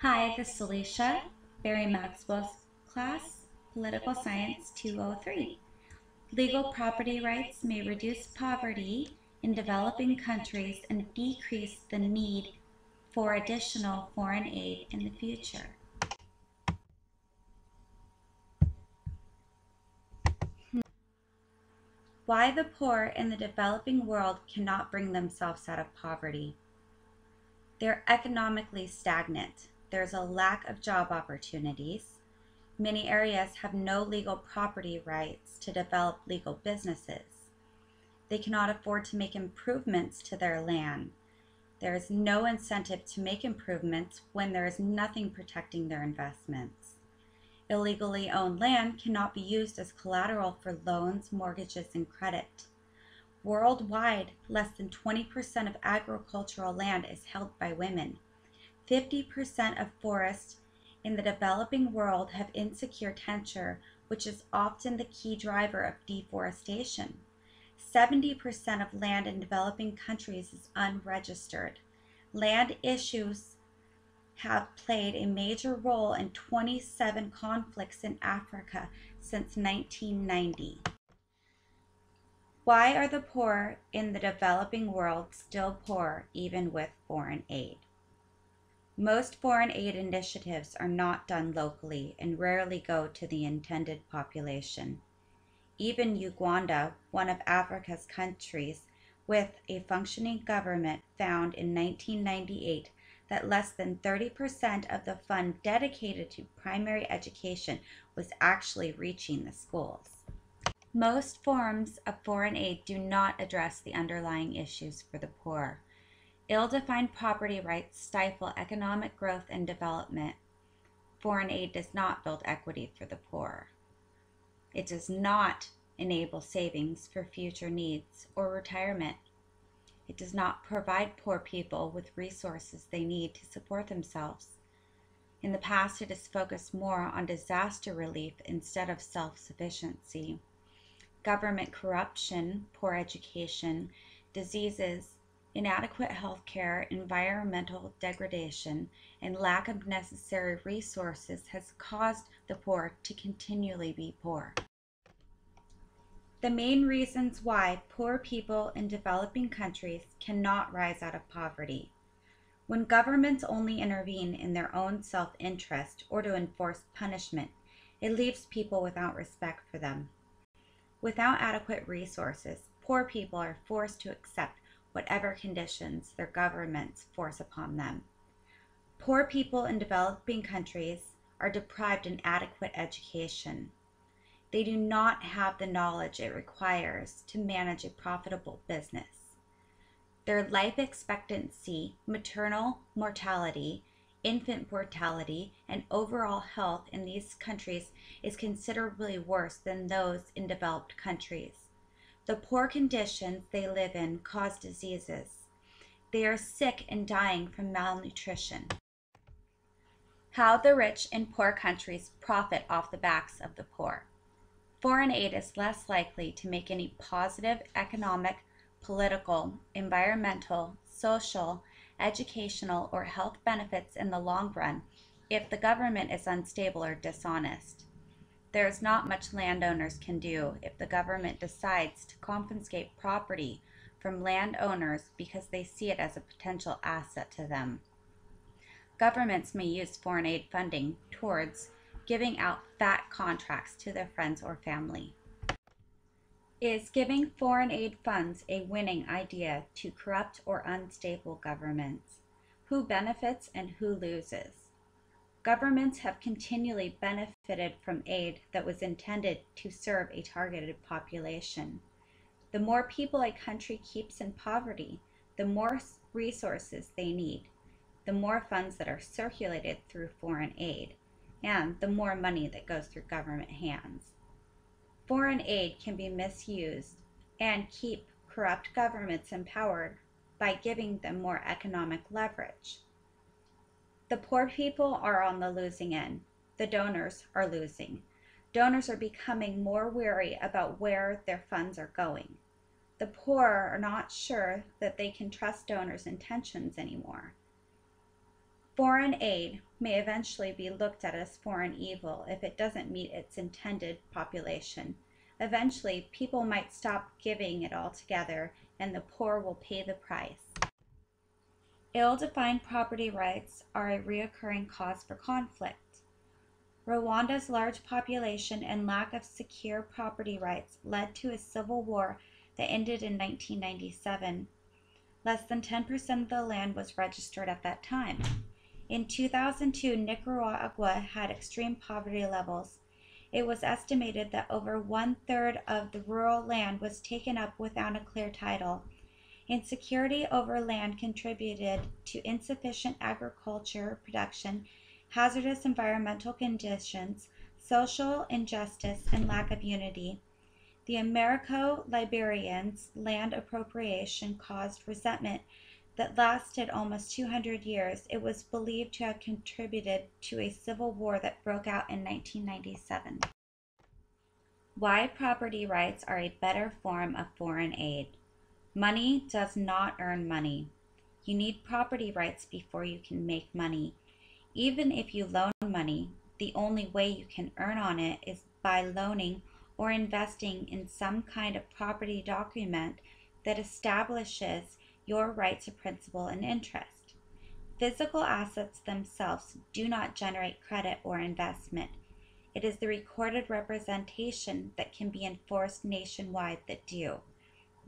Hi, this is Alicia, Barry Maxwell's class, Political Science 203. Legal property rights may reduce poverty in developing countries and decrease the need for additional foreign aid in the future. Why the poor in the developing world cannot bring themselves out of poverty. They're economically stagnant. There's a lack of job opportunities. Many areas have no legal property rights to develop legal businesses. They cannot afford to make improvements to their land. There is no incentive to make improvements when there is nothing protecting their investments. Illegally owned land cannot be used as collateral for loans, mortgages, and credit. Worldwide, less than 20% of agricultural land is held by women. 50% of forests in the developing world have insecure tenure, which is often the key driver of deforestation. 70% of land in developing countries is unregistered. Land issues have played a major role in 27 conflicts in Africa since 1990. Why are the poor in the developing world still poor even with foreign aid? Most foreign aid initiatives are not done locally and rarely go to the intended population. Even Uganda, one of Africa's countries with a functioning government, found in 1998 that less than 30% of the fund dedicated to primary education was actually reaching the schools. Most forms of foreign aid do not address the underlying issues for the poor. Ill-defined property rights stifle economic growth and development. Foreign aid does not build equity for the poor. It does not enable savings for future needs or retirement. It does not provide poor people with resources they need to support themselves. In the past, it has focused more on disaster relief instead of self-sufficiency. Government corruption, poor education, diseases, inadequate health care, environmental degradation, and lack of necessary resources has caused the poor to continually be poor. The main reasons why poor people in developing countries cannot rise out of poverty. When governments only intervene in their own self-interest or to enforce punishment, it leaves people without respect for them. Without adequate resources, poor people are forced to accept whatever conditions their governments force upon them. Poor people in developing countries are deprived of adequate education. They do not have the knowledge it requires to manage a profitable business. Their life expectancy, maternal mortality, infant mortality, and overall health in these countries is considerably worse than those in developed countries. The poor conditions they live in cause diseases. They are sick and dying from malnutrition. How the rich in poor countries profit off the backs of the poor. Foreign aid is less likely to make any positive economic, political, environmental, social, educational, or health benefits in the long run if the government is unstable or dishonest. There is not much landowners can do if the government decides to confiscate property from landowners because they see it as a potential asset to them. Governments may use foreign aid funding towards giving out fat contracts to their friends or family. Is giving foreign aid funds a winning idea to corrupt or unstable governments? Who benefits and who loses? Governments have continually benefited from aid that was intended to serve a targeted population. The more people a country keeps in poverty, the more resources they need, the more funds that are circulated through foreign aid, and the more money that goes through government hands. Foreign aid can be misused and keep corrupt governments empowered by giving them more economic leverage. The poor people are on the losing end. The donors are losing. Donors are becoming more wary about where their funds are going. The poor are not sure that they can trust donors' intentions anymore. Foreign aid, may eventually be looked at as foreign evil if it doesn't meet its intended population. Eventually, people might stop giving it altogether, and the poor will pay the price. Ill-defined property rights are a recurring cause for conflict. Rwanda's large population and lack of secure property rights led to a civil war that ended in 1997. Less than 10% of the land was registered at that time. In 2002, Nicaragua had extreme poverty levels. It was estimated that over one-third of the rural land was taken up without a clear title. Insecurity over land contributed to insufficient agriculture production, hazardous environmental conditions, social injustice, and lack of unity. The Americo-Liberians' land appropriation caused resentment that lasted almost 200 years. It was believed to have contributed to a civil war that broke out in 1997. Why property rights are a better form of foreign aid. Money does not earn money. You need property rights before you can make money. Even if you loan money, the only way you can earn on it is by loaning or investing in some kind of property document that establishes your right to principal and interest. Physical assets themselves do not generate credit or investment. It is the recorded representation that can be enforced nationwide that do.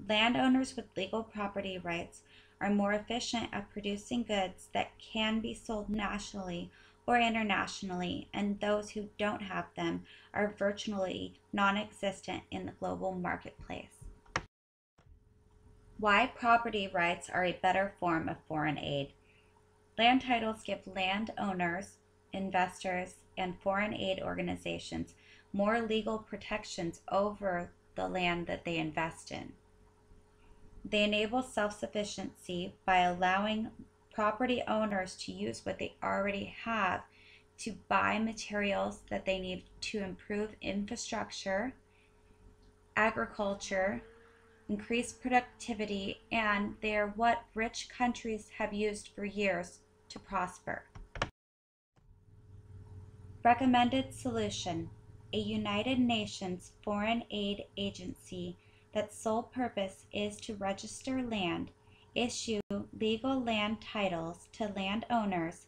Landowners with legal property rights are more efficient at producing goods that can be sold nationally or internationally, and those who don't have them are virtually non-existent in the global marketplace. Why property rights are a better form of foreign aid. Land titles give landowners, investors, and foreign aid organizations more legal protections over the land that they invest in. They enable self-sufficiency by allowing property owners to use what they already have to buy materials that they need to improve infrastructure, agriculture, increase productivity, and they are what rich countries have used for years to prosper. Recommended solution: a United Nations foreign aid agency that's sole purpose is to register land, issue legal land titles to landowners,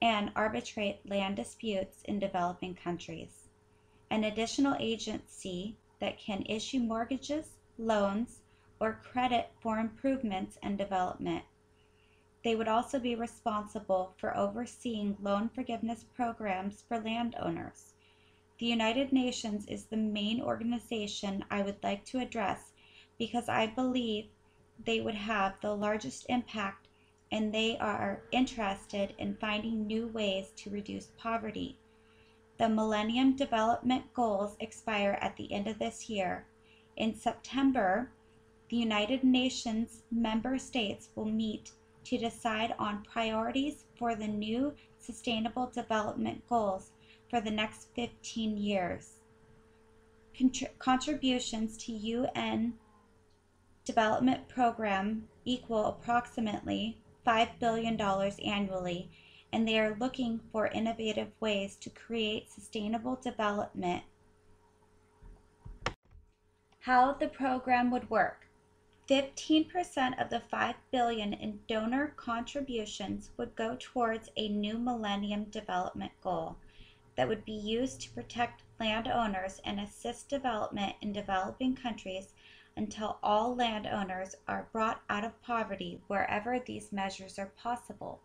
and arbitrate land disputes in developing countries. An additional agency that can issue mortgages, loans, or credit for improvements and development. They would also be responsible for overseeing loan forgiveness programs for landowners. The United Nations is the main organization I would like to address because I believe they would have the largest impact, and they are interested in finding new ways to reduce poverty. The Millennium Development Goals expire at the end of this year. In September, the United Nations member states will meet to decide on priorities for the new Sustainable Development Goals for the next 15 years. Contributions to UN development program equal approximately $5 billion annually, and they are looking for innovative ways to create sustainable development. How the program would work. 15% of the $5 billion in donor contributions would go towards a new Millennium Development Goal that would be used to protect landowners and assist development in developing countries until all landowners are brought out of poverty wherever these measures are possible.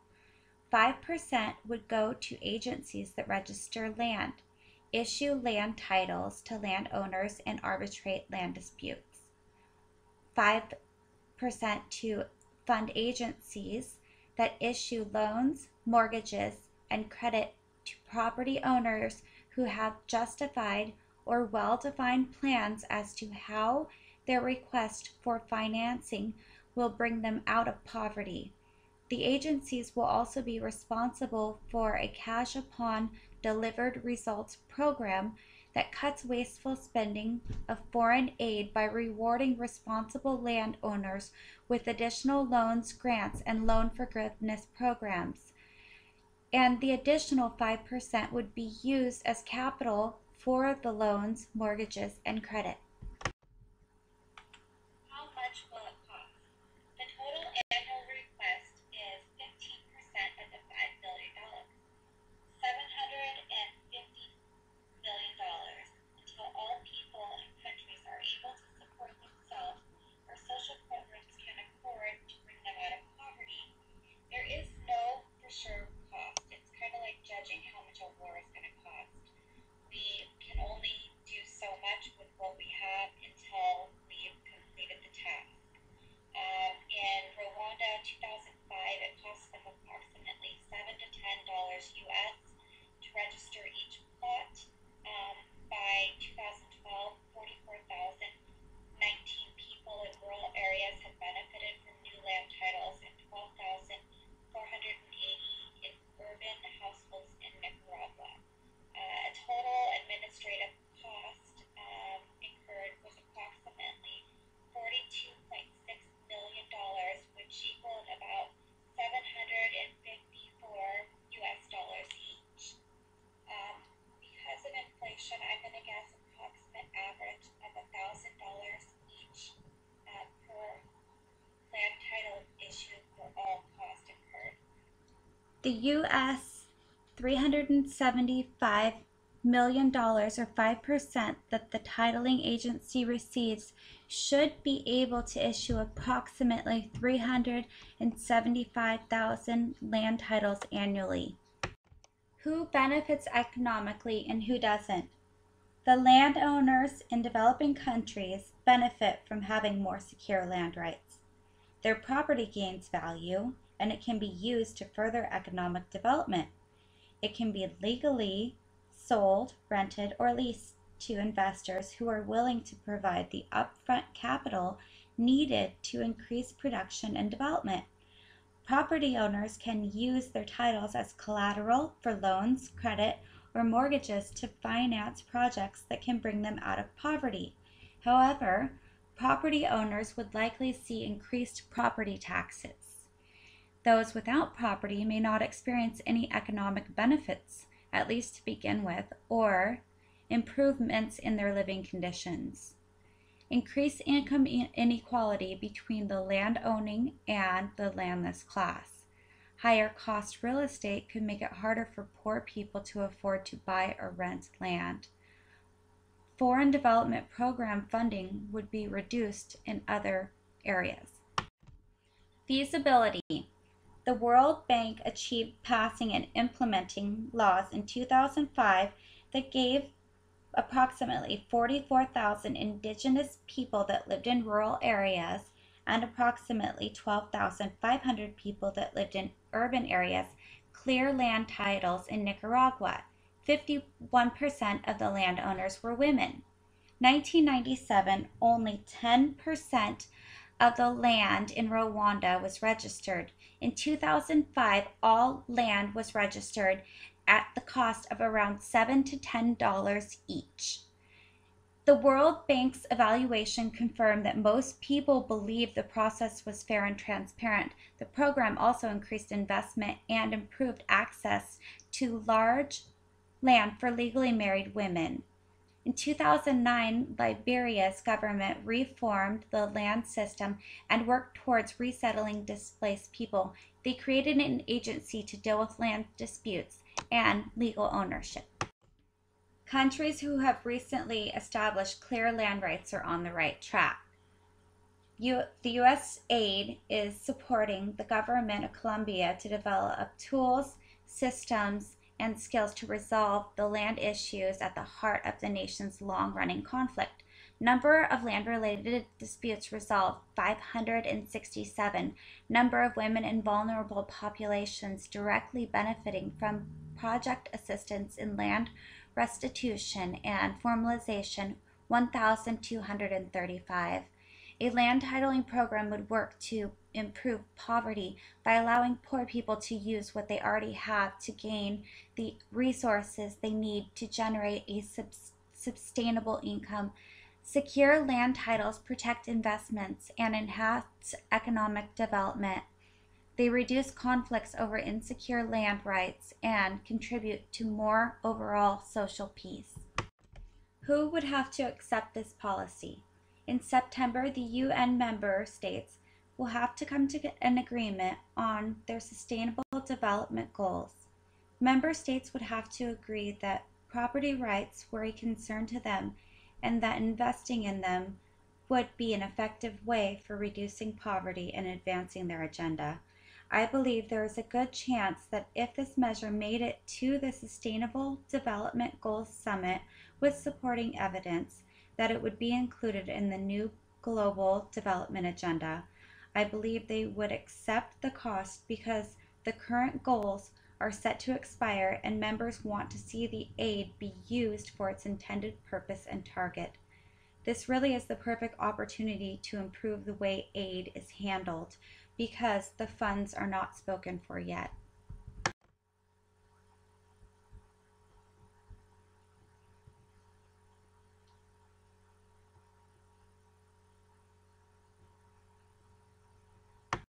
5% would go to agencies that register land, issue land titles to landowners, and arbitrate land disputes. 5% to fund agencies that issue loans, mortgages, and credit to property owners who have justified or well-defined plans as to how their request for financing will bring them out of poverty. The agencies will also be responsible for a cash upon delivered results program that cuts wasteful spending of foreign aid by rewarding responsible landowners with additional loans, grants, and loan forgiveness programs. and the additional 5% would be used as capital for the loans, mortgages, and credit. How much will it cost? The total annual request is 15% of the $5 billion, $750 billion, until all people and countries are able to support themselves or social programs can afford to bring them out of poverty. There is no for sure cost. It's kind of like judging how much a war is going to cost. We can only do so much with what we have until we've completed the task. In Rwanda 2005, it cost them approximately $7 to $10 US to register each plot. By 2012, 44,019 people in rural areas had benefited from new land titles and 12,480 in urban households in Nicaragua. A total administrative cost incurred was approximately $42.6 million, which equaled about $754 US each. Because of inflation, I'm going to guess approximate average of $1,000 each per land title issued for all costs incurred. The US $375 million, or 5%, that the titling agency receives should be able to issue approximately 375,000 land titles annually. Who benefits economically and who doesn't? The landowners in developing countries benefit from having more secure land rights. Their property gains value, and it can be used to further economic development. It can be legally sold, rented, or leased to investors who are willing to provide the upfront capital needed to increase production and development. Property owners can use their titles as collateral for loans, credit, or mortgages to finance projects that can bring them out of poverty. However, property owners would likely see increased property taxes. Those without property may not experience any economic benefits, at least to begin with, or improvements in their living conditions. Increased income inequality between the land-owning and the landless class. Higher cost real estate could make it harder for poor people to afford to buy or rent land. Foreign development program funding would be reduced in other areas. Feasibility. The World Bank achieved passing and implementing laws in 2005 that gave approximately 44,000 indigenous people that lived in rural areas and approximately 12,500 people that lived in urban areas clear land titles in Nicaragua. 51% of the landowners were women. 1997, only 10% of the land in Rwanda was registered. In 2005, all land was registered at the cost of around $7 to $10 each. The World Bank's evaluation confirmed that most people believed the process was fair and transparent. The program also increased investment and improved access to large land for legally married women. In 2009, Liberia's government reformed the land system and worked towards resettling displaced people. They created an agency to deal with land disputes and legal ownership. Countries who have recently established clear land rights are on the right track. The U.S. aid is supporting the government of Colombia to develop tools, systems, and skills to resolve the land issues at the heart of the nation's long-running conflict. Number of land-related disputes resolved, 567. Number of women and vulnerable populations directly benefiting from project assistance in land restitution and formalization, 1,235. A land titling program would work to improve poverty by allowing poor people to use what they already have to gain the resources they need to generate a sustainable income. Secure land titles protect investments and enhance economic development. They reduce conflicts over insecure land rights and contribute to more overall social peace. Who would have to accept this policy? In September, the UN member states will have to come to an agreement on their sustainable development goals. Member states would have to agree that property rights were a concern to them and that investing in them would be an effective way for reducing poverty and advancing their agenda. I believe there is a good chance that if this measure made it to the Sustainable Development Goals Summit with supporting evidence, that it would be included in the new Global Development Agenda. I believe they would accept the cost because the current goals are set to expire and members want to see the aid be used for its intended purpose and target. This really is the perfect opportunity to improve the way aid is handled because the funds are not spoken for yet.